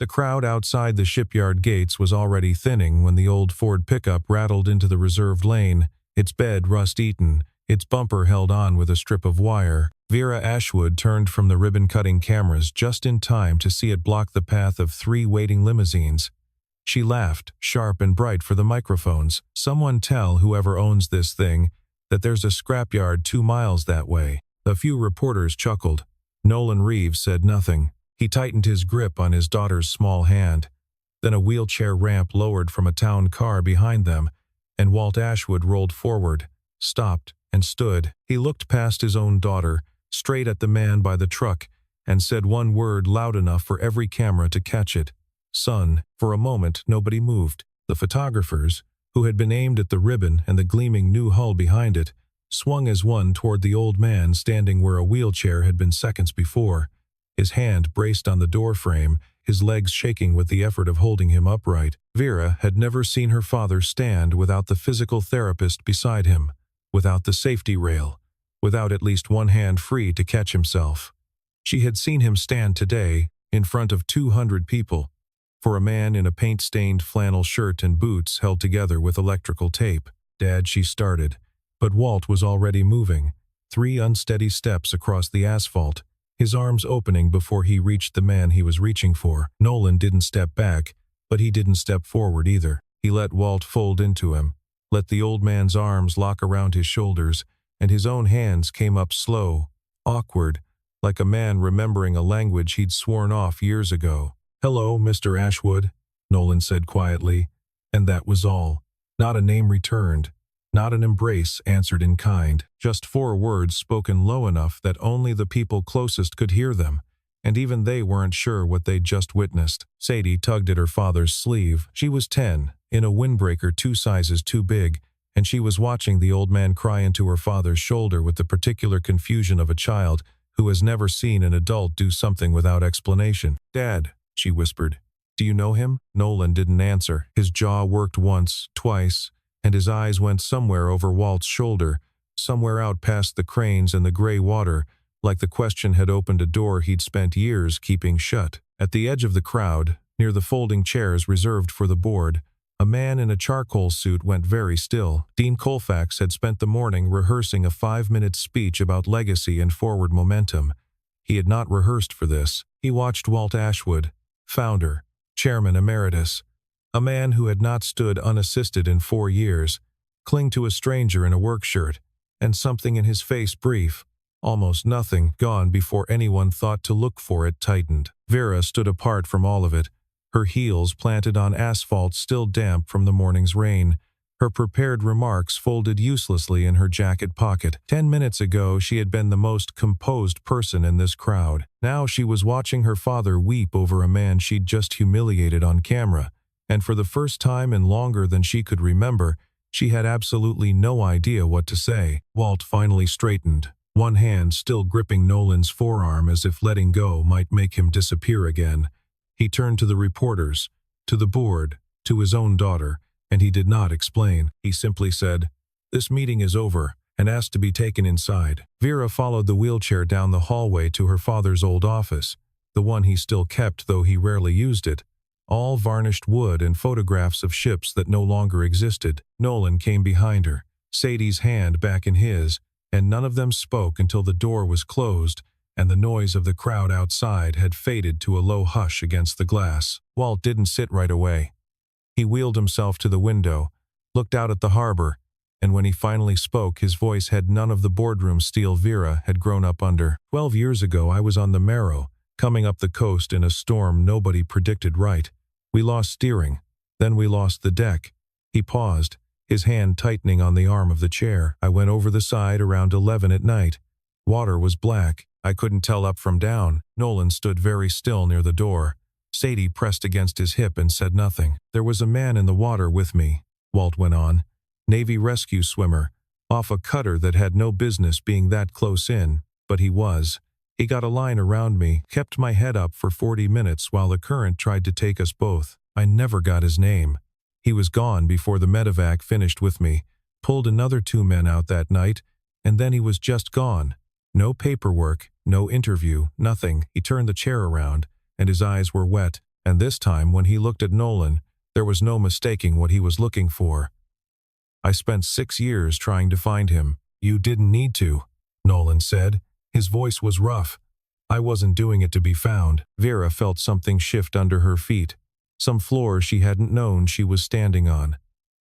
The crowd outside the shipyard gates was already thinning when the old Ford pickup rattled into the reserved lane, its bed rust-eaten, its bumper held on with a strip of wire. Vera Ashwood turned from the ribbon-cutting cameras just in time to see it block the path of 3 waiting limousines. She laughed, sharp and bright for the microphones. "Someone tell whoever owns this thing that there's a scrapyard 2 miles that way." A few reporters chuckled. Nolan Reeves said nothing. He tightened his grip on his daughter's small hand. Then a wheelchair ramp lowered from a town car behind them, and Walt Ashwood rolled forward, stopped, and stood. He looked past his own daughter, straight at the man by the truck, and said one word loud enough for every camera to catch it. "Son." For a moment, nobody moved. The photographers, who had been aimed at the ribbon and the gleaming new hull behind it, swung as one toward the old man standing where a wheelchair had been seconds before, his hand braced on the door frame, his legs shaking with the effort of holding him upright. Vera had never seen her father stand without the physical therapist beside him, without the safety rail, without at least one hand free to catch himself. She had seen him stand today, in front of 200 people, for a man in a paint-stained flannel shirt and boots held together with electrical tape. "Dad," she started, but Walt was already moving, 3 unsteady steps across the asphalt, his arms opening before he reached the man he was reaching for. Nolan didn't step back, but he didn't step forward either. He let Walt fold into him, let the old man's arms lock around his shoulders, and his own hands came up slow, awkward, like a man remembering a language he'd sworn off years ago. "Hello, Mr. Ashwood," Nolan said quietly, and that was all. Not a name returned, not an embrace answered in kind, just 4 words spoken low enough that only the people closest could hear them, and even they weren't sure what they'd just witnessed. Sadie tugged at her father's sleeve. She was 10, in a windbreaker 2 sizes too big, and she was watching the old man cry into her father's shoulder with the particular confusion of a child who has never seen an adult do something without explanation. "Dad," she whispered. "Do you know him?" Nolan didn't answer. His jaw worked once, twice, and his eyes went somewhere over Walt's shoulder, somewhere out past the cranes and the gray water, like the question had opened a door he'd spent years keeping shut. At the edge of the crowd, near the folding chairs reserved for the board, a man in a charcoal suit went very still. Dean Colfax had spent the morning rehearsing a 5-minute speech about legacy and forward momentum. He had not rehearsed for this. He watched Walt Ashwood, founder, chairman emeritus, a man who had not stood unassisted in 4 years, cling to a stranger in a work shirt, and something in his face brief, almost nothing, gone before anyone thought to look for it, tightened. Vera stood apart from all of it, her heels planted on asphalt still damp from the morning's rain, her prepared remarks folded uselessly in her jacket pocket. 10 minutes ago she had been the most composed person in this crowd. Now she was watching her father weep over a man she'd just humiliated on camera, and for the first time in longer than she could remember, she had absolutely no idea what to say. Walt finally straightened, one hand still gripping Nolan's forearm as if letting go might make him disappear again. He turned to the reporters, to the board, to his own daughter, and he did not explain. He simply said, "This meeting is over," and asked to be taken inside. Vera followed the wheelchair down the hallway to her father's old office, the one he still kept though he rarely used it, all varnished wood and photographs of ships that no longer existed. Nolan came behind her, Sadie's hand back in his, and none of them spoke until the door was closed and the noise of the crowd outside had faded to a low hush against the glass. Walt didn't sit right away. He wheeled himself to the window, looked out at the harbor, and when he finally spoke, his voice had none of the boardroom steel Vera had grown up under. 12 years ago I was on the Marrow, coming up the coast in a storm nobody predicted right. We lost steering. Then we lost the deck. He paused, his hand tightening on the arm of the chair. I went over the side around 11 at night. Water was black. I couldn't tell up from down. Nolan stood very still near the door. Sadie pressed against his hip and said nothing. There was a man in the water with me, Walt went on. Navy rescue swimmer, off a cutter that had no business being that close in, but he was. He got a line around me, kept my head up for 40 minutes while the current tried to take us both. I never got his name. He was gone before the medevac finished with me, pulled another 2 men out that night, and then he was just gone. No paperwork, no interview, nothing. He turned the chair around, and his eyes were wet. And this time, when he looked at Nolan, there was no mistaking what he was looking for. "I spent 6 years trying to find him." "You didn't need to," Nolan said. His voice was rough. "I wasn't doing it to be found." Vera felt something shift under her feet, some floor she hadn't known she was standing on.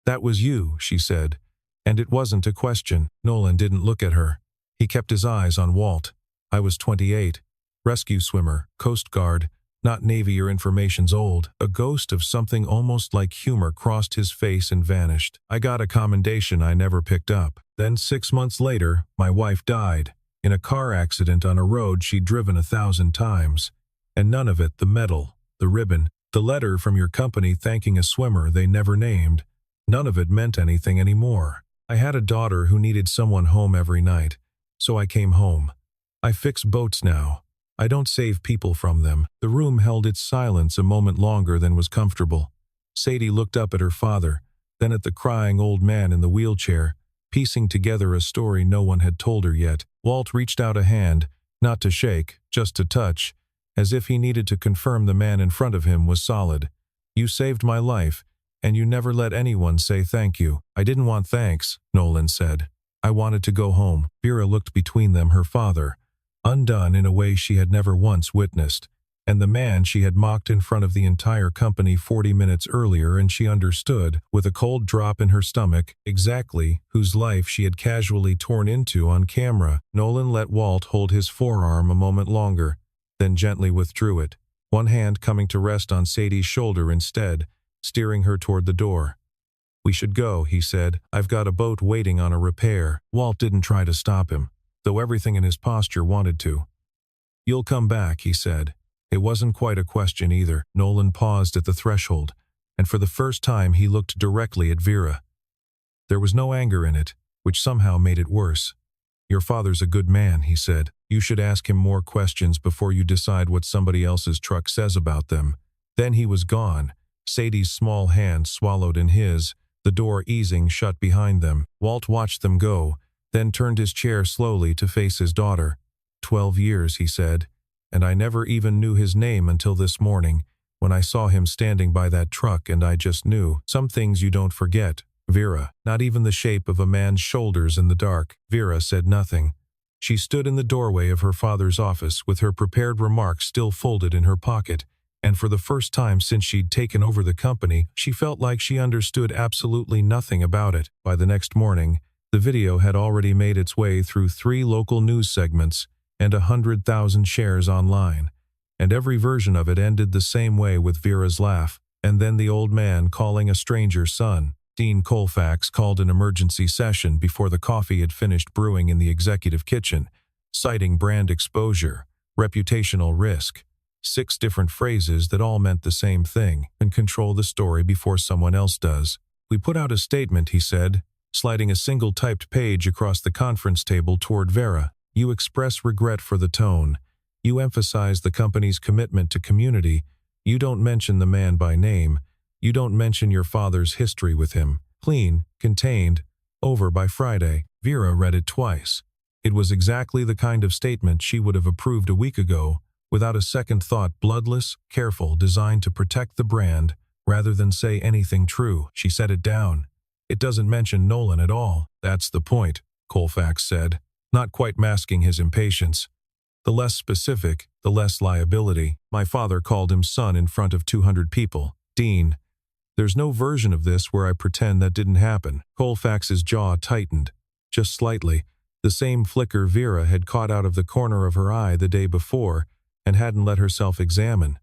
"That was you," she said. And it wasn't a question. Nolan didn't look at her. He kept his eyes on Walt. "I was 28. Rescue swimmer, Coast Guard, not Navy or information's old." A ghost of something almost like humor crossed his face and vanished. "I got a commendation I never picked up. Then 6 months later, my wife died. In a car accident on a road she'd driven 1,000 times. And none of it, the medal, the ribbon, the letter from your company thanking a swimmer they never named, none of it meant anything anymore. I had a daughter who needed someone home every night, so I came home. I fix boats now. I don't save people from them." The room held its silence a moment longer than was comfortable. Sadie looked up at her father, then at the crying old man in the wheelchair, piecing together a story no one had told her yet. Walt reached out a hand, not to shake, just to touch, as if he needed to confirm the man in front of him was solid. "You saved my life, and you never let anyone say thank you." "I didn't want thanks," Nolan said. "I wanted to go home." Vera looked between them, her father, undone in a way she had never once witnessed, and the man she had mocked in front of the entire company 40 minutes earlier, and she understood, with a cold drop in her stomach, exactly whose life she had casually torn into on camera. Nolan let Walt hold his forearm a moment longer, then gently withdrew it, one hand coming to rest on Sadie's shoulder instead, steering her toward the door. "We should go," he said. "I've got a boat waiting on a repair." Walt didn't try to stop him, though everything in his posture wanted to. "You'll come back," he said. It wasn't quite a question either. Nolan paused at the threshold, and for the first time he looked directly at Vera. There was no anger in it, which somehow made it worse. "Your father's a good man," he said. "You should ask him more questions before you decide what somebody else's truck says about them." Then he was gone. Sadie's small hand swallowed in his, the door easing shut behind them. Walt watched them go, then turned his chair slowly to face his daughter. 12 years, he said, and I never even knew his name until this morning, when I saw him standing by that truck, and I just knew. Some things you don't forget, Vera. Not even the shape of a man's shoulders in the dark. Vera said nothing. She stood in the doorway of her father's office with her prepared remarks still folded in her pocket, and for the first time since she'd taken over the company, she felt like she understood absolutely nothing about it. By the next morning, the video had already made its way through 3 local news segments and 100,000 shares online, and every version of it ended the same way, with Vera's laugh, and then the old man calling a stranger's son. Dean Colfax called an emergency session before the coffee had finished brewing in the executive kitchen, citing brand exposure, reputational risk, 6 different phrases that all meant the same thing: and control the story before someone else does. "We put out a statement," he said, sliding a single typed page across the conference table toward Vera. "You express regret for the tone. You emphasize the company's commitment to community. You don't mention the man by name. You don't mention your father's history with him. Clean, contained, over by Friday." Vera read it twice. It was exactly the kind of statement she would have approved a week ago, without a second thought, bloodless, careful, designed to protect the brand, rather than say anything true. She set it down. "It doesn't mention Nolan at all." "That's the point," Colfax said, not quite masking his impatience. "The less specific, the less liability. My father called him son in front of 200 people. Dean, there's no version of this where I pretend that didn't happen." Colfax's jaw tightened, just slightly, the same flicker Vera had caught out of the corner of her eye the day before and hadn't let herself examine.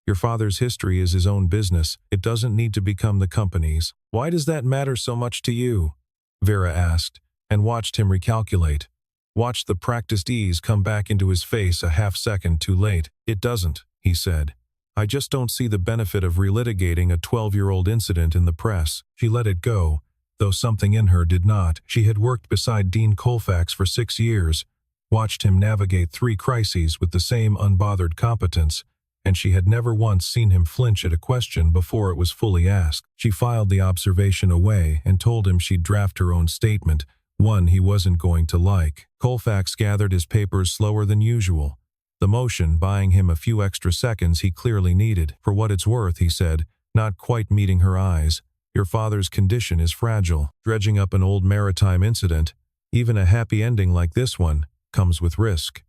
"Your father's history is his own business. It doesn't need to become the company's." "Why does that matter so much to you?" Vera asked, and watched him recalculate. Watched the practiced ease come back into his face a half-second too late. "It doesn't," he said. "I just don't see the benefit of relitigating a 12-year-old incident in the press." She let it go, though something in her did not. She had worked beside Dean Colfax for 6 years, watched him navigate 3 crises with the same unbothered competence, and she had never once seen him flinch at a question before it was fully asked. She filed the observation away and told him she'd draft her own statement, one he wasn't going to like. Colfax gathered his papers slower than usual. the motion buying him a few extra seconds he clearly needed. For what it's worth, he said, not quite meeting her eyes. Your father's condition is fragile. Dredging up an old maritime incident, even a happy ending like this one, comes with risk.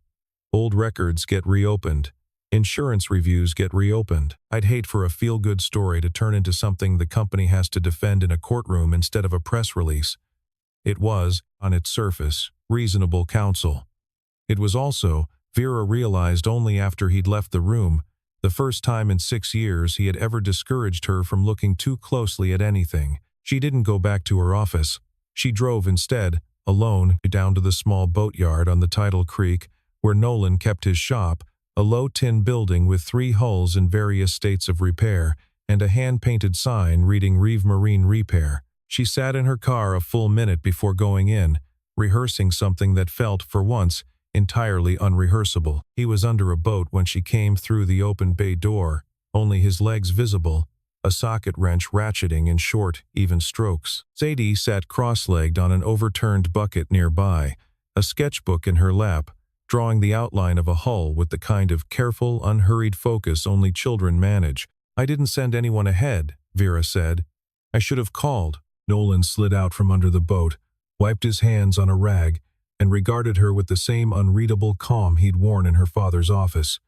Old records get reopened. Insurance reviews get reopened. I'd hate for a feel-good story to turn into something the company has to defend in a courtroom instead of a press release. It was, on its surface, reasonable counsel. It was also, Vera realized only after he'd left the room, the first time in 6 years he had ever discouraged her from looking too closely at anything. She didn't go back to her office. She drove instead, alone, down to the small boatyard on the tidal creek where Nolan kept his shop, a low tin building with 3 hulls in various states of repair, and a hand-painted sign reading Reeve Marine Repair. She sat in her car a full minute before going in, rehearsing something that felt, for once, entirely unrehearsable. He was under a boat when she came through the open bay door, only his legs visible, a socket wrench ratcheting in short, even strokes. Sadie sat cross-legged on an overturned bucket nearby, a sketchbook in her lap, drawing the outline of a hull with the kind of careful, unhurried focus only children manage. I didn't send anyone ahead, Vera said. I should have called. Nolan slid out from under the boat, wiped his hands on a rag, and regarded her with the same unreadable calm he'd worn in her father's office.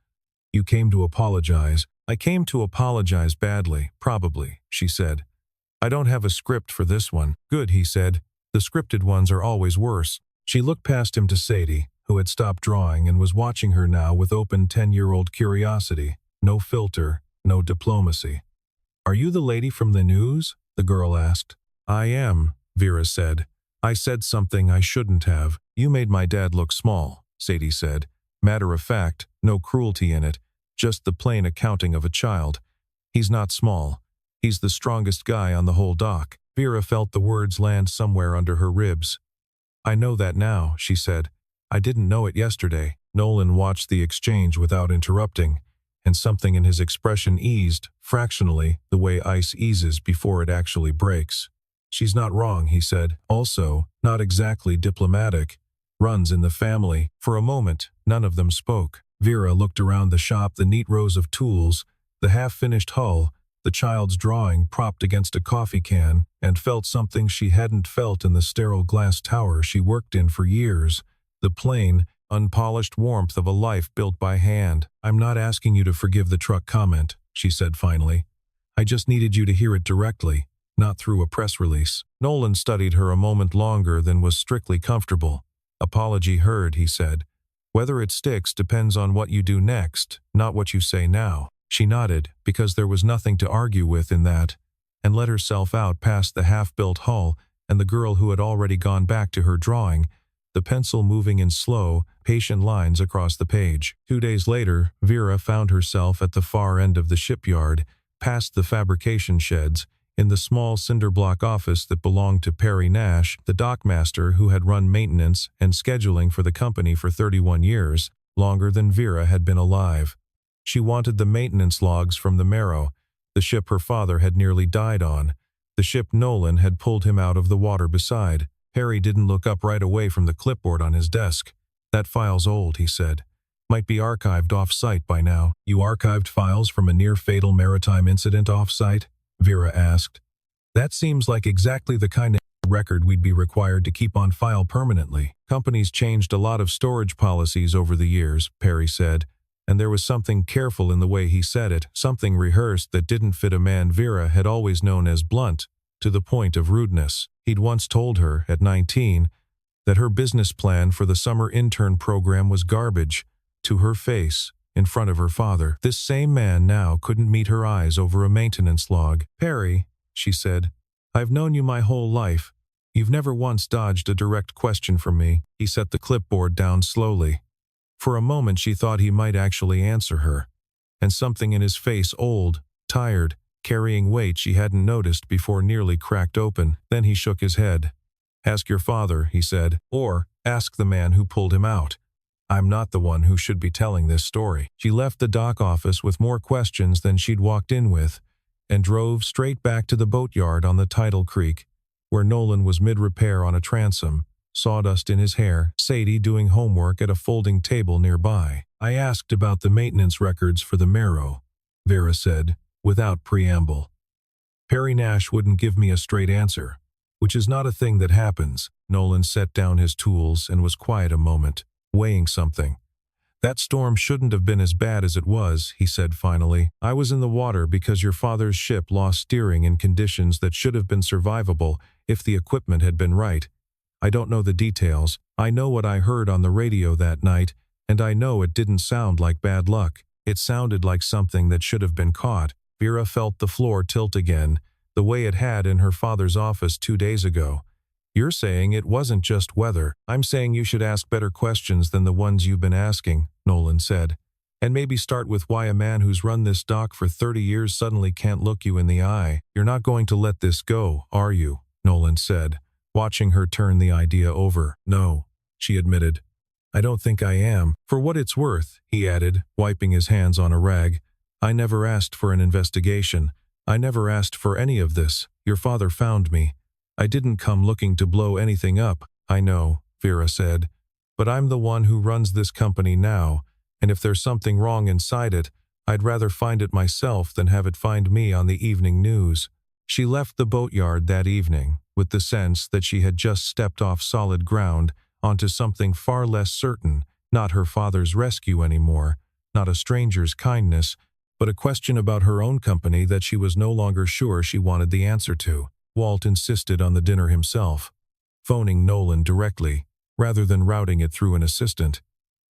You came to apologize. I came to apologize badly, probably, she said. I don't have a script for this one. Good, he said. The scripted ones are always worse. She looked past him to Sadie, who had stopped drawing and was watching her now with open 10-year-old curiosity. No filter, no diplomacy. Are you the lady from the news? The girl asked. I am, Vera said. I said something I shouldn't have. You made my dad look small, Sadie said. Matter of fact, no cruelty in it, just the plain accounting of a child. He's not small. He's the strongest guy on the whole dock. Vera felt the words land somewhere under her ribs. I know that now, she said. I didn't know it yesterday. Nolan watched the exchange without interrupting, and something in his expression eased, fractionally, the way ice eases before it actually breaks. She's not wrong, he said. Also, not exactly diplomatic. Runs in the family. For a moment, none of them spoke. Vera looked around the shop, the neat rows of tools, the half-finished hull, the child's drawing propped against a coffee can, and felt something she hadn't felt in the sterile glass tower she worked in for years. The plain, unpolished warmth of a life built by hand. I'm not asking you to forgive the truck comment, she said finally. I just needed you to hear it directly, not through a press release. Nolan studied her a moment longer than was strictly comfortable. Apology heard, he said. Whether it sticks depends on what you do next, not what you say now. She nodded, because there was nothing to argue with in that, and let herself out past the half-built hull and the girl who had already gone back to her drawing, the pencil moving in slow, patient lines across the page. 2 days later, Vera found herself at the far end of the shipyard, past the fabrication sheds, in the small cinder-block office that belonged to Perry Nash, the dockmaster who had run maintenance and scheduling for the company for 31 years, longer than Vera had been alive. She wanted the maintenance logs from the Marrow, the ship her father had nearly died on, the ship Nolan had pulled him out of the water beside. Perry didn't look up right away from the clipboard on his desk. That file's old, he said. Might be archived off-site by now. You archived files from a near-fatal maritime incident off-site? Vera asked. That seems like exactly the kind of record we'd be required to keep on file permanently. Companies changed a lot of storage policies over the years, Perry said, and there was something careful in the way he said it, something rehearsed that didn't fit a man Vera had always known as blunt, to the point of rudeness. He'd once told her, at 19, that her business plan for the summer intern program was garbage, to her face, in front of her father. This same man now couldn't meet her eyes over a maintenance log. Perry, she said, I've known you my whole life. You've never once dodged a direct question from me. He set the clipboard down slowly. For a moment she thought he might actually answer her, and something in his face, old, tired, carrying weight she hadn't noticed before, nearly cracked open. Then he shook his head. Ask your father, he said, or ask the man who pulled him out. I'm not the one who should be telling this story. She left the dock office with more questions than she'd walked in with, and drove straight back to the boatyard on the tidal creek, where Nolan was mid-repair on a transom, sawdust in his hair, Sadie doing homework at a folding table nearby. I asked about the maintenance records for the marrow, Vera said, without preamble. Perry Nash wouldn't give me a straight answer, which is not a thing that happens. Nolan set down his tools and was quiet a moment, weighing something. That storm shouldn't have been as bad as it was, he said finally. I was in the water because your father's ship lost steering in conditions that should have been survivable if the equipment had been right. I don't know the details. I know what I heard on the radio that night, and I know it didn't sound like bad luck. It sounded like something that should have been caught. Vera felt the floor tilt again, the way it had in her father's office 2 days ago. You're saying it wasn't just weather. I'm saying you should ask better questions than the ones you've been asking, Nolan said. And maybe start with why a man who's run this dock for 30 years suddenly can't look you in the eye. You're not going to let this go, are you? Nolan said, watching her turn the idea over. No, she admitted. I don't think I am. For what it's worth, he added, wiping his hands on a rag. I never asked for an investigation. I never asked for any of this. Your father found me. I didn't come looking to blow anything up. I know, Vera said. But I'm the one who runs this company now, and if there's something wrong inside it, I'd rather find it myself than have it find me on the evening news. She left the boatyard that evening, with the sense that she had just stepped off solid ground onto something far less certain, not her father's rescue anymore, not a stranger's kindness, but a question about her own company that she was no longer sure she wanted the answer to. Walt insisted on the dinner himself, phoning Nolan directly, rather than routing it through an assistant.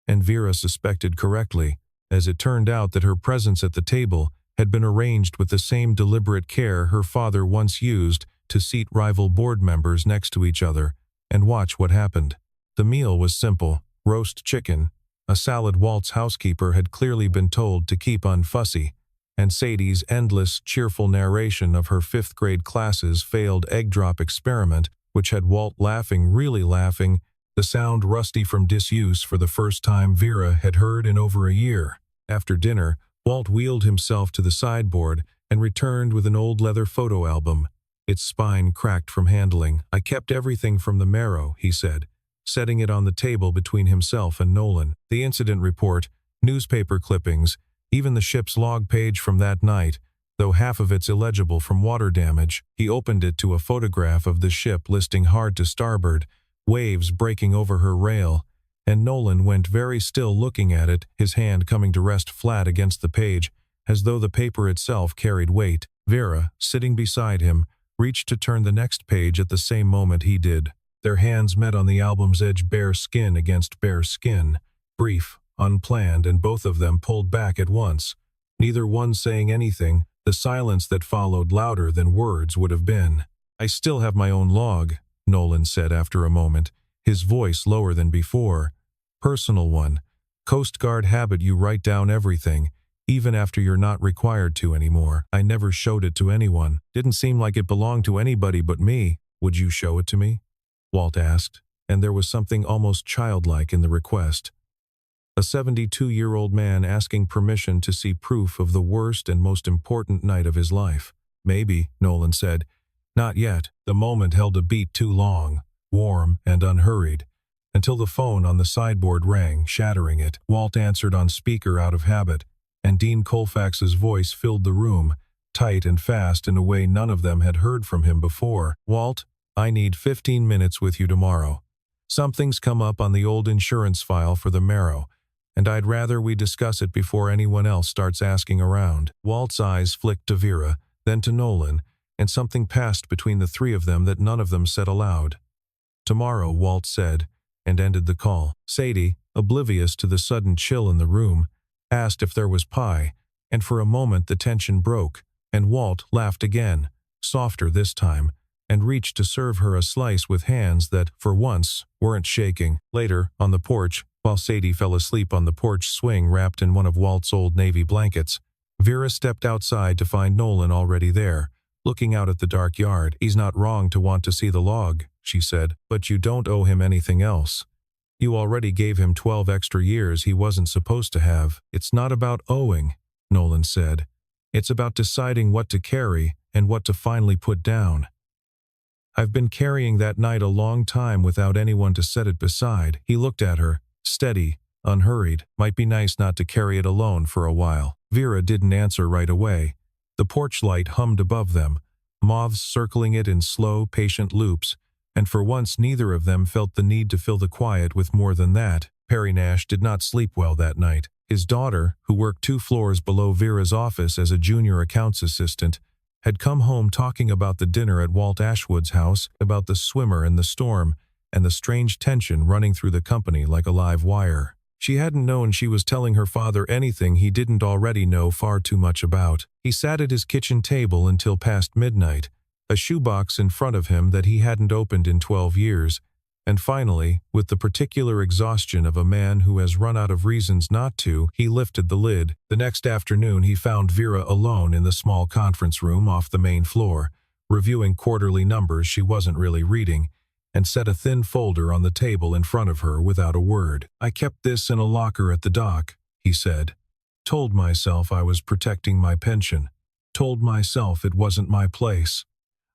And Vera suspected correctly, as it turned out that her presence at the table had been arranged with the same deliberate care her father once used to seat rival board members next to each other and watch what happened. The meal was simple: roast chicken, a salad Walt's housekeeper had clearly been told to keep unfussy, and Sadie's endless, cheerful narration of her fifth-grade class's failed egg drop experiment, which had Walt laughing, really laughing, the sound rusty from disuse for the first time Vera had heard in over a year. After dinner, Walt wheeled himself to the sideboard and returned with an old leather photo album. Its spine cracked from handling. I kept everything from the marrow, he said, setting it on the table between himself and Nolan. The incident report, newspaper clippings, even the ship's log page from that night, though half of it's illegible from water damage. He opened it to a photograph of the ship listing hard to starboard, waves breaking over her rail, and Nolan went very still looking at it, his hand coming to rest flat against the page, as though the paper itself carried weight. Vera, sitting beside him, reached to turn the next page at the same moment he did. Their hands met on the album's edge, bare skin against bare skin, brief, unplanned, and both of them pulled back at once, neither one saying anything, the silence that followed louder than words would have been. I still have my own log, Nolan said after a moment, his voice lower than before. Personal one. Coast Guard habit, you write down everything, even after you're not required to anymore. I never showed it to anyone. Didn't seem like it belonged to anybody but me. Would you show it to me? Walt asked, and there was something almost childlike in the request. A 72-year-old man asking permission to see proof of the worst and most important night of his life. Maybe, Nolan said. Not yet. The moment held a beat too long, warm and unhurried, until the phone on the sideboard rang, shattering it. Walt answered on speaker out of habit, and Dean Colfax's voice filled the room, tight and fast in a way none of them had heard from him before. Walt, I need 15 minutes with you tomorrow. Something's come up on the old insurance file for the marrow, and I'd rather we discuss it before anyone else starts asking around. Walt's eyes flicked to Vera, then to Nolan, and something passed between the three of them that none of them said aloud. Tomorrow, Walt said, and ended the call. Sadie, oblivious to the sudden chill in the room, asked if there was pie, and for a moment the tension broke, and Walt laughed again, softer this time, and reached to serve her a slice with hands that, for once, weren't shaking. Later, on the porch, while Sadie fell asleep on the porch swing wrapped in one of Walt's old navy blankets, Vera stepped outside to find Nolan already there, looking out at the dark yard. He's not wrong to want to see the log, she said, but you don't owe him anything else. You already gave him 12 extra years he wasn't supposed to have. It's not about owing, Nolan said. It's about deciding what to carry and what to finally put down. I've been carrying that night a long time without anyone to set it beside. He looked at her, steady, unhurried. Might be nice not to carry it alone for a while. Vera didn't answer right away. The porch light hummed above them, moths circling it in slow, patient loops, and for once neither of them felt the need to fill the quiet with more than that. Perry Nash did not sleep well that night. His daughter, who worked 2 floors below Vera's office as a junior accounts assistant, had come home talking about the dinner at Walt Ashwood's house, about the swimmer and the storm, and the strange tension running through the company like a live wire. She hadn't known she was telling her father anything he didn't already know far too much about. He sat at his kitchen table until past midnight, a shoebox in front of him that he hadn't opened in 12 years, and finally, with the particular exhaustion of a man who has run out of reasons not to, he lifted the lid. The next afternoon he found Vera alone in the small conference room off the main floor, reviewing quarterly numbers she wasn't really reading, and set a thin folder on the table in front of her without a word. "I kept this in a locker at the dock," he said. "Told myself I was protecting my pension. Told myself it wasn't my place.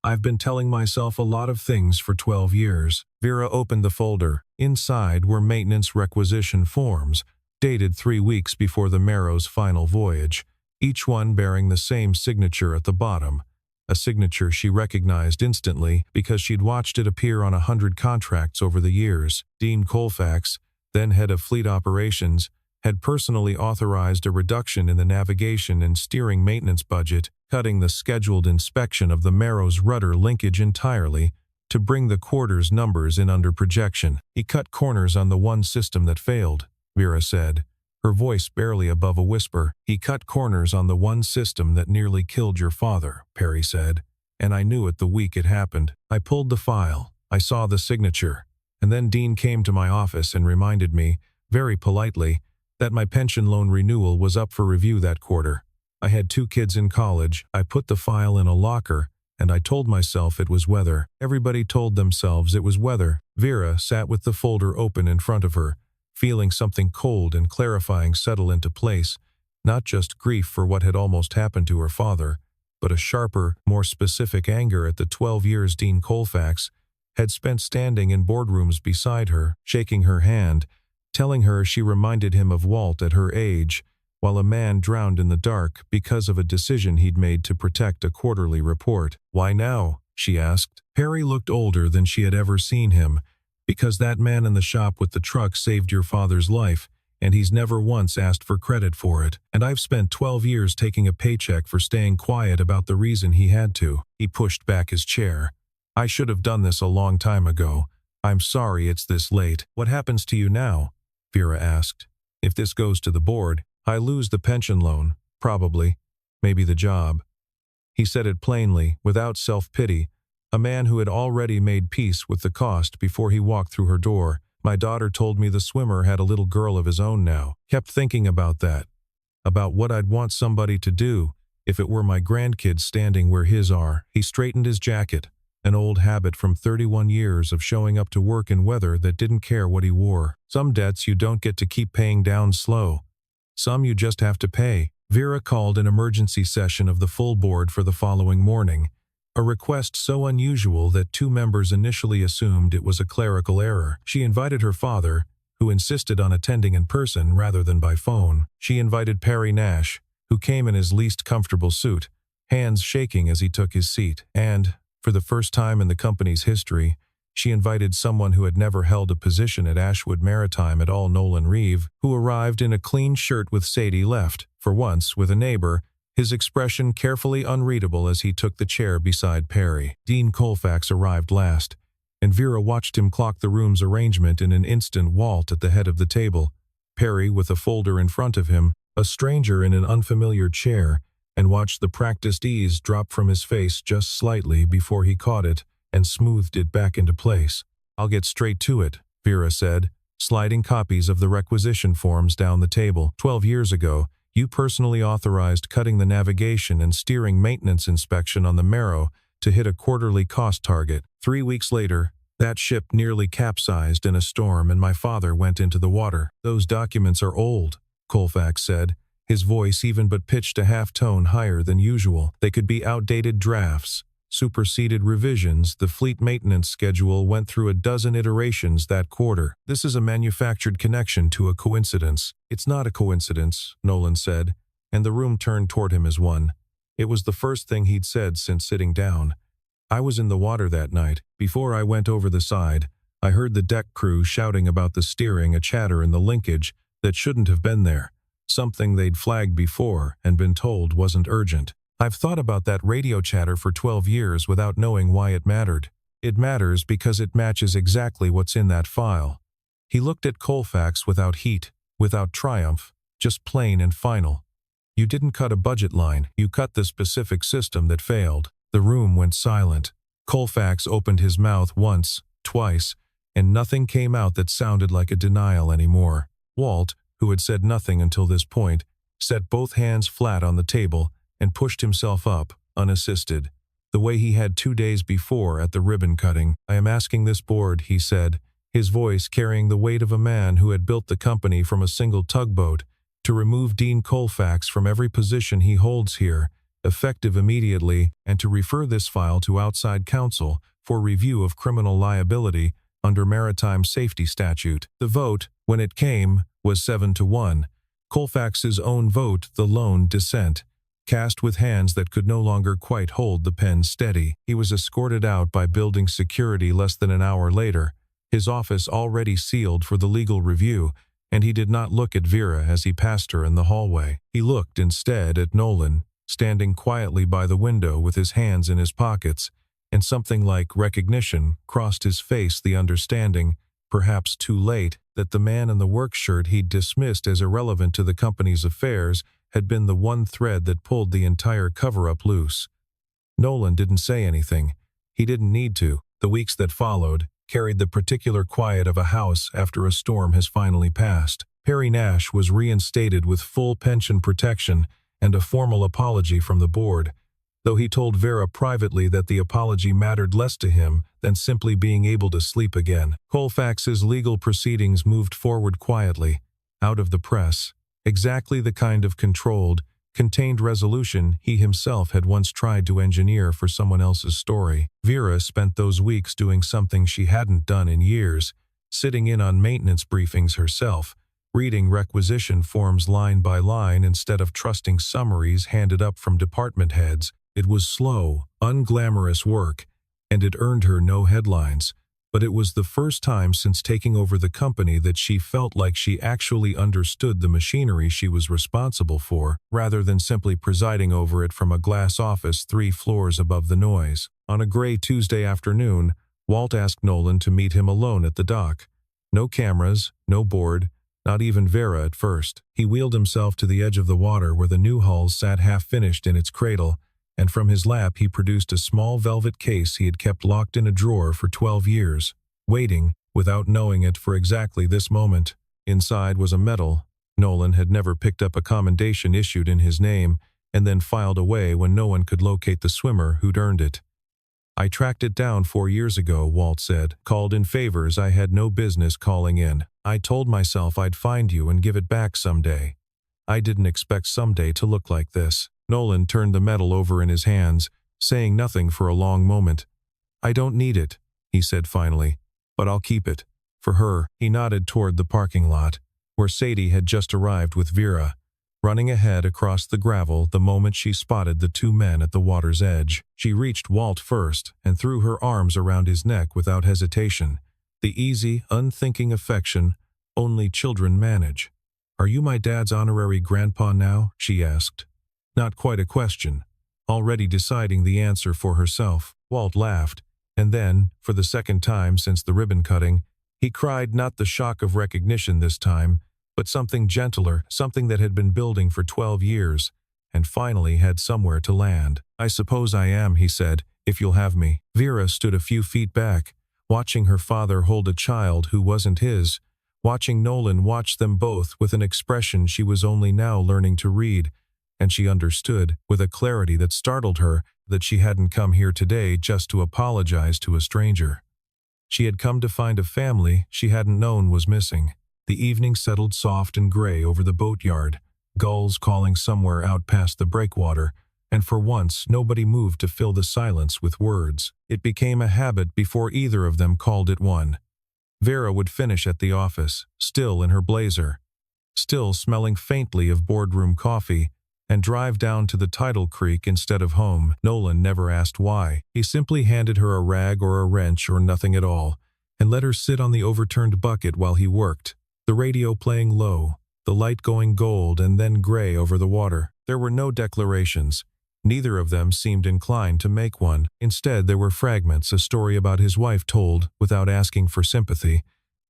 I've been telling myself a lot of things for 12 years. Vera opened the folder. Inside were maintenance requisition forms, dated 3 weeks before the Merrow's final voyage, each one bearing the same signature at the bottom, a signature she recognized instantly because she'd watched it appear on 100 contracts over the years. Dean Colfax, then head of fleet operations, had personally authorized a reduction in the navigation and steering maintenance budget, cutting the scheduled inspection of the Merrow's rudder linkage entirely to bring the quarter's numbers in under projection. "He cut corners on the one system that failed," Vera said, her voice barely above a whisper. "He cut corners on the one system that nearly killed your father," Perry said, "and I knew it the week it happened. I pulled the file, I saw the signature, and then Dean came to my office and reminded me, very politely, that my pension loan renewal was up for review that quarter. I had 2 kids in college. I put the file in a locker, and I told myself it was weather." Everybody told themselves it was weather. Vera sat with the folder open in front of her, feeling something cold and clarifying settle into place, not just grief for what had almost happened to her father, but a sharper, more specific anger at the 12 years Dean Colfax had spent standing in boardrooms beside her, shaking her hand, telling her she reminded him of Walt at her age, while a man drowned in the dark because of a decision he'd made to protect a quarterly report. "Why now?" she asked. Perry looked older than she had ever seen him. "Because that man in the shop with the truck saved your father's life, and he's never once asked for credit for it. And I've spent 12 years taking a paycheck for staying quiet about the reason he had to." He pushed back his chair. "I should have done this a long time ago. I'm sorry it's this late." "What happens to you now?" Vera asked. "If this goes to the board, I lose the pension loan, probably, maybe the job." He said it plainly, without self-pity, a man who had already made peace with the cost before he walked through her door. "My daughter told me the swimmer had a little girl of his own now. Kept thinking about that, about what I'd want somebody to do if it were my grandkids standing where his are." He straightened his jacket, an old habit from 31 years of showing up to work in weather that didn't care what he wore. "Some debts you don't get to keep paying down slow. Some you just have to pay." Vera called an emergency session of the full board for the following morning, a request so unusual that 2 members initially assumed it was a clerical error. She invited her father, who insisted on attending in person rather than by phone. She invited Perry Nash, who came in his least comfortable suit, hands shaking as he took his seat, and, for the first time in the company's history, she invited someone who had never held a position at Ashwood Maritime at all, Nolan Reeve, who arrived in a clean shirt with Sadie left, for once with a neighbor, his expression carefully unreadable as he took the chair beside Perry. Dean Colfax arrived last, and Vera watched him clock the room's arrangement in an instant. Walt at the head of the table, Perry with a folder in front of him, a stranger in an unfamiliar chair, and watched the practiced ease drop from his face just slightly before he caught it and smoothed it back into place. "I'll get straight to it," Vera said, sliding copies of the requisition forms down the table. 12 years ago, you personally authorized cutting the navigation and steering maintenance inspection on the Merrow to hit a quarterly cost target. 3 weeks later, that ship nearly capsized in a storm and my father went into the water. "Those documents are old," Colfax said, his voice even but pitched a half tone higher than usual. "They could be outdated drafts, superseded revisions. The fleet maintenance schedule went through a dozen iterations that quarter. This is a manufactured connection to a coincidence. It's not a coincidence, Nolan said, and the room turned toward him as one. It was the first thing he'd said since sitting down. I was in the water that night. Before I went over the side, I heard the deck crew shouting about the steering, a chatter in the linkage that shouldn't have been there. Something they'd flagged before and been told wasn't urgent. I've thought about that radio chatter for 12 years without knowing why it mattered. It matters because it matches exactly what's in that file. He looked at Colfax without heat, without triumph, just plain and final. You didn't cut a budget line, you cut the specific system that failed. The room went silent. Colfax opened his mouth once, twice, and nothing came out that sounded like a denial anymore. Walt, who had said nothing until this point, set both hands flat on the table and pushed himself up, unassisted, the way he had 2 days before at the ribbon cutting. I am asking this board, he said, his voice carrying the weight of a man who had built the company from a single tugboat, to remove Dean Colfax from every position he holds here, effective immediately, and to refer this file to outside counsel for review of criminal liability under maritime safety statute. The vote, when it came, was 7-1. Colfax's own vote, the lone dissent, cast with hands that could no longer quite hold the pen steady. He was escorted out by building security less than an hour later, his office already sealed for the legal review, and he did not look at Vera as he passed her in the hallway. He looked instead at Nolan, standing quietly by the window with his hands in his pockets, and something like recognition crossed his face, the understanding, perhaps too late, that the man in the work shirt he'd dismissed as irrelevant to the company's affairs had been the one thread that pulled the entire cover-up loose. Nolan didn't say anything. He didn't need to. The weeks that followed carried the particular quiet of a house after a storm has finally passed. Perry Nash was reinstated with full pension protection and a formal apology from the board, though he told Vera privately that the apology mattered less to him than simply being able to sleep again. Colfax's legal proceedings moved forward quietly, out of the press, exactly the kind of controlled, contained resolution he himself had once tried to engineer for someone else's story. Vera spent those weeks doing something she hadn't done in years, sitting in on maintenance briefings herself, reading requisition forms line by line instead of trusting summaries handed up from department heads. It was slow, unglamorous work, and it earned her no headlines, but it was the first time since taking over the company that she felt like she actually understood the machinery she was responsible for, rather than simply presiding over it from a glass office 3 floors above the noise. On a gray Tuesday afternoon, Walt asked Nolan to meet him alone at the dock. No cameras, no board, not even Vera at first. He wheeled himself to the edge of the water where the new hull sat half-finished in its cradle, and from his lap he produced a small velvet case he had kept locked in a drawer for 12 years, waiting, without knowing it, for exactly this moment. Inside was a medal. Nolan had never picked up a commendation issued in his name and then filed away when no one could locate the swimmer who'd earned it. I tracked it down 4 years ago, Walt said. Called in favors I had no business calling in. I told myself I'd find you and give it back someday. I didn't expect someday to look like this. Nolan turned the medal over in his hands, saying nothing for a long moment. I don't need it, he said finally, but I'll keep it. For her. He nodded toward the parking lot, where Sadie had just arrived with Vera, running ahead across the gravel the moment she spotted the 2 men at the water's edge. She reached Walt first and threw her arms around his neck without hesitation, the easy, unthinking affection only children manage. Are you my dad's honorary grandpa now? She asked. Not quite a question, already deciding the answer for herself. Walt laughed, and then, for the second time since the ribbon cutting, he cried, not the shock of recognition this time, but something gentler, something that had been building for 12 years, and finally had somewhere to land. I suppose I am, he said, if you'll have me. Vera stood a few feet back, watching her father hold a child who wasn't his, watching Nolan watch them both with an expression she was only now learning to read, and she understood, with a clarity that startled her, that she hadn't come here today just to apologize to a stranger. She had come to find a family she hadn't known was missing. The evening settled soft and gray over the boatyard, gulls calling somewhere out past the breakwater, and for once nobody moved to fill the silence with words. It became a habit before either of them called it one. Vera would finish at the office, still in her blazer, still smelling faintly of boardroom coffee, and drive down to the tidal creek instead of home. Nolan never asked why. He simply handed her a rag or a wrench or nothing at all, and let her sit on the overturned bucket while he worked, the radio playing low, the light going gold and then gray over the water. There were no declarations. Neither of them seemed inclined to make one. Instead, there were fragments, a story about his wife told without asking for sympathy,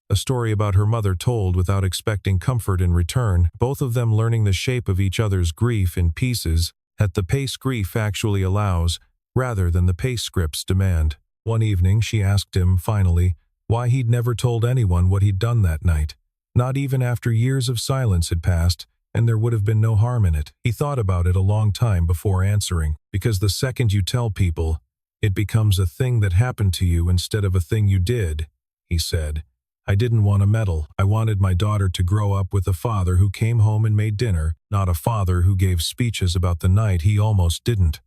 a story about her mother told without expecting comfort in return, both of them learning the shape of each other's grief in pieces, at the pace grief actually allows, rather than the pace scripts demand. One evening she asked him, finally, why he'd never told anyone what he'd done that night. Not even after years of silence had passed, and there would have been no harm in it. He thought about it a long time before answering, because the second you tell people, it becomes a thing that happened to you instead of a thing you did, he said. I didn't want a medal. I wanted my daughter to grow up with a father who came home and made dinner, not a father who gave speeches about the night he almost didn't.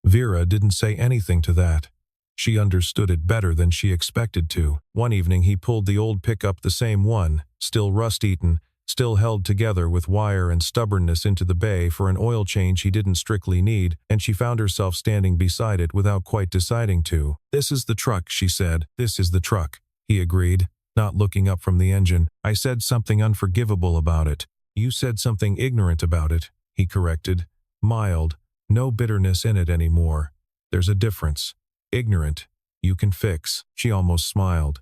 Vera didn't say anything to that. She understood it better than she expected to. One evening he pulled the old pickup, the same one, still rust-eaten, still held together with wire and stubbornness, into the bay for an oil change he didn't strictly need, and she found herself standing beside it without quite deciding to. This is the truck, she said. This is the truck, he agreed, not looking up from the engine. I said something unforgivable about it. You said something ignorant about it, he corrected. Mild, no bitterness in it anymore. There's a difference. Ignorant, you can fix. She almost smiled.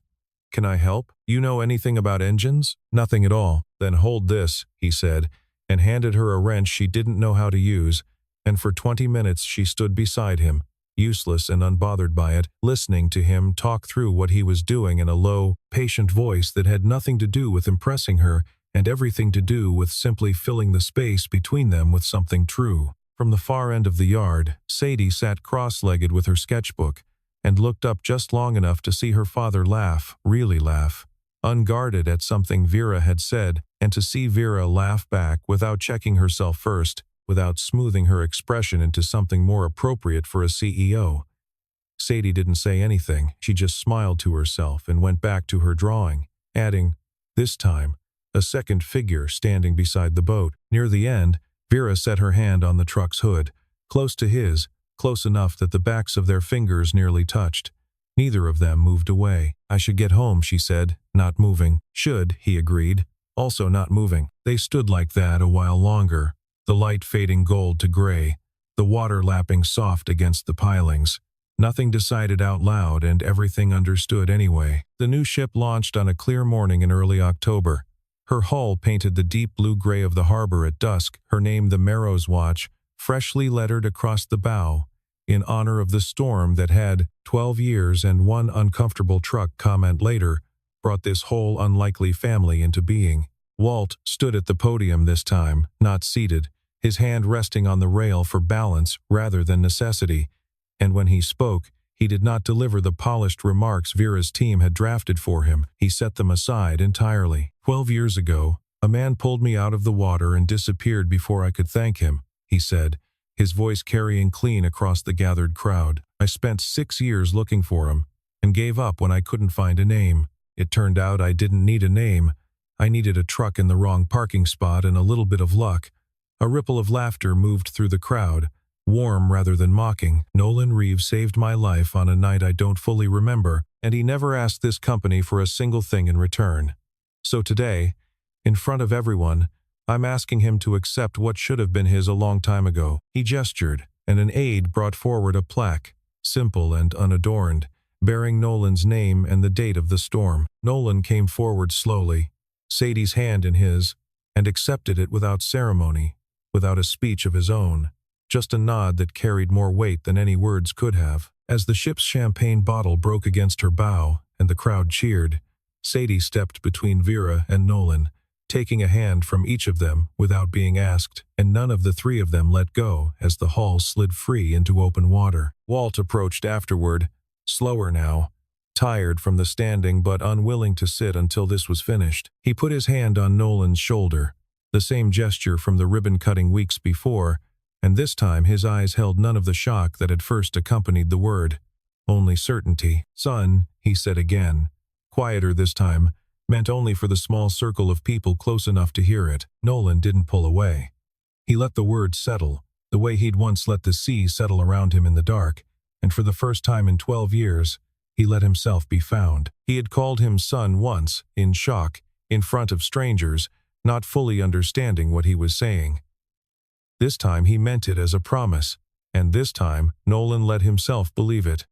Can I help? You know anything about engines? Nothing at all. Then hold this, he said, and handed her a wrench she didn't know how to use, and for 20 minutes she stood beside him, useless and unbothered by it, listening to him talk through what he was doing in a low, patient voice that had nothing to do with impressing her and everything to do with simply filling the space between them with something true. From the far end of the yard, Sadie sat cross-legged with her sketchbook and looked up just long enough to see her father laugh, really laugh, unguarded at something Vera had said, and to see Vera laugh back without checking herself first, without smoothing her expression into something more appropriate for a CEO. Sadie didn't say anything. She just smiled to herself and went back to her drawing, adding, this time, a second figure standing beside the boat. Near the end, Vera set her hand on the truck's hood, close to his, close enough that the backs of their fingers nearly touched. Neither of them moved away. I should get home, she said, not moving. Should, he agreed, also not moving. They stood like that a while longer, the light fading gold to gray, the water lapping soft against the pilings. Nothing decided out loud and everything understood anyway. The new ship launched on a clear morning in early October. Her hull painted the deep blue-gray of the harbor at dusk, her name the Merrow's Watch, freshly lettered across the bow, in honor of the storm that had, 12 years and one uncomfortable truck comment later, brought this whole unlikely family into being. Walt stood at the podium this time, not seated, his hand resting on the rail for balance rather than necessity, and when he spoke, he did not deliver the polished remarks Vera's team had drafted for him. He set them aside entirely. 12 years ago, a man pulled me out of the water and disappeared before I could thank him, he said, his voice carrying clean across the gathered crowd. I spent 6 years looking for him, and gave up when I couldn't find a name. It turned out I didn't need a name. I needed a truck in the wrong parking spot and a little bit of luck. A ripple of laughter moved through the crowd, warm rather than mocking. Nolan Reeves saved my life on a night I don't fully remember, and he never asked this company for a single thing in return. So today, in front of everyone, I'm asking him to accept what should have been his a long time ago. He gestured, and an aide brought forward a plaque, simple and unadorned, bearing Nolan's name and the date of the storm. Nolan came forward slowly, Sadie's hand in his, and accepted it without ceremony, without a speech of his own, just a nod that carried more weight than any words could have. As the ship's champagne bottle broke against her bow and the crowd cheered, Sadie stepped between Vera and Nolan, taking a hand from each of them without being asked, and none of the three of them let go as the hull slid free into open water. Walt approached afterward, slower now, tired from the standing but unwilling to sit until this was finished. He put his hand on Nolan's shoulder, the same gesture from the ribbon-cutting weeks before, and this time his eyes held none of the shock that had first accompanied the word, only certainty. "Son," he said again, quieter this time, meant only for the small circle of people close enough to hear it. Nolan didn't pull away. He let the words settle, the way he'd once let the sea settle around him in the dark, and for the first time in 12 years, he let himself be found. He had called him son once, in shock, in front of strangers, not fully understanding what he was saying. This time he meant it as a promise, and this time Nolan let himself believe it.